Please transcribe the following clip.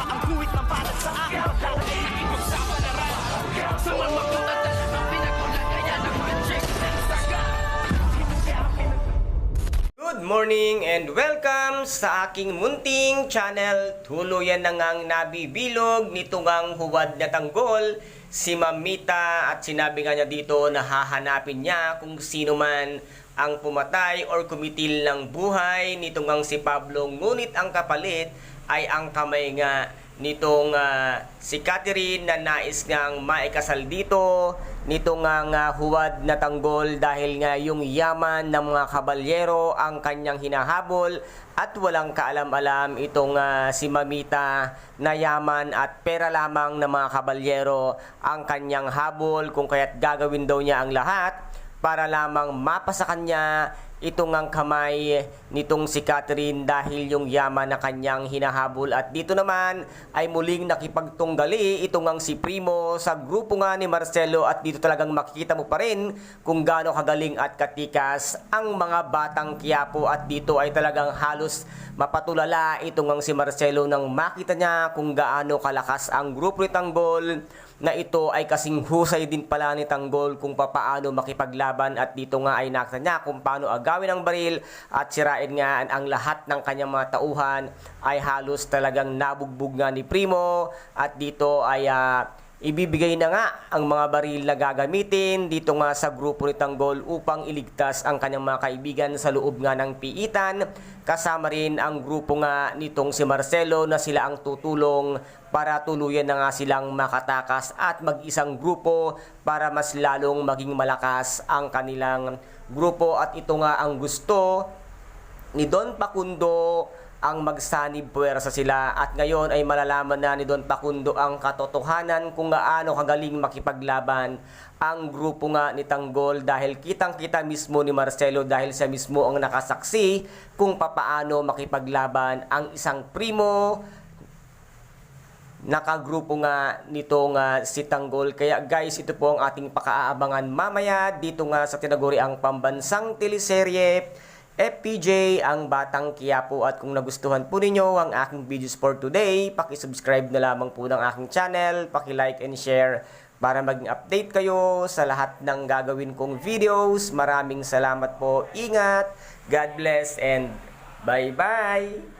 ang kuwit ng balat sa akin. Dahil ay ipagsapalaran sa mga at talagang pinagulan kaya ng magic ng saga. Good morning and welcome sa aking munting channel. Tuluyan na ngang nabibilog nito ngang huwad na tanggol si Mamita, at sinabi nga niya dito na hahanapin niya kung sino man ang pumatay or kumitil ng buhay nito ngang si Pablo, ngunit ang kapalit ay ang kamay nga nitong si Catherine na nais ngang maikasal dito nito nga huwad na tanggol, dahil nga yung yaman ng mga kabalyero ang kanyang hinahabol at walang kaalam-alam itong si Mamita na yaman at pera lamang ng mga kabalyero ang kanyang habol, kung kaya't gagawin daw niya ang lahat para lamang mapasa kanya itong ang kamay nitong si Catherine dahil yung yaman na kanyang hinahabol. At dito naman ay muling nakipagtunggali itong ang si Primo sa grupo nga ni Marcelo, at dito talagang makikita mo pa rin kung gaano kagaling at katikas ang mga batang Quiapo, at dito ay talagang halos mapatulala itong ang si Marcelo nang makita niya kung gaano kalakas ang grupo ni Tanggol, na ito ay kasing husay din pala ni Tanggol kung papaano makipaglaban. At dito nga ay nakita niya kung paano agawin ang baril at sirain nga ang lahat ng kanyang mga tauhan, ay halos talagang nabugbog nga ni Primo. At dito ay ibibigay na nga ang mga baril na gagamitin dito nga sa grupo ni Tanggol upang iligtas ang kanyang mga kaibigan sa loob nga ng piitan. Kasama rin ang grupo nga nitong si Marcelo na sila ang tutulong para tuluyan na nga silang makatakas at mag-isang grupo para mas lalong maging malakas ang kanilang grupo. At ito nga ang gusto ni Don Facundo, ang magsanib puwersa sila, at ngayon ay malalaman na ni Don Facundo ang katotohanan kung gaano kagaling makipaglaban ang grupo nga ni Tanggol, dahil kitang-kita mismo ni Marcelo dahil siya mismo ang nakasaksi kung papaano makipaglaban ang isang Primo nakagrupo nga nitong si Tanggol. Kaya guys, ito po ang ating pakaaabangan mamaya dito nga sa tinaguri ang pambansang teleserye FPJ ang Batang Quiapo. At kung nagustuhan po ninyo ang aking videos for today, paki-subscribe na lamang po ng aking channel, paki-like and share para maging update kayo sa lahat ng gagawin kong videos. Maraming salamat po, ingat, God bless, and bye-bye!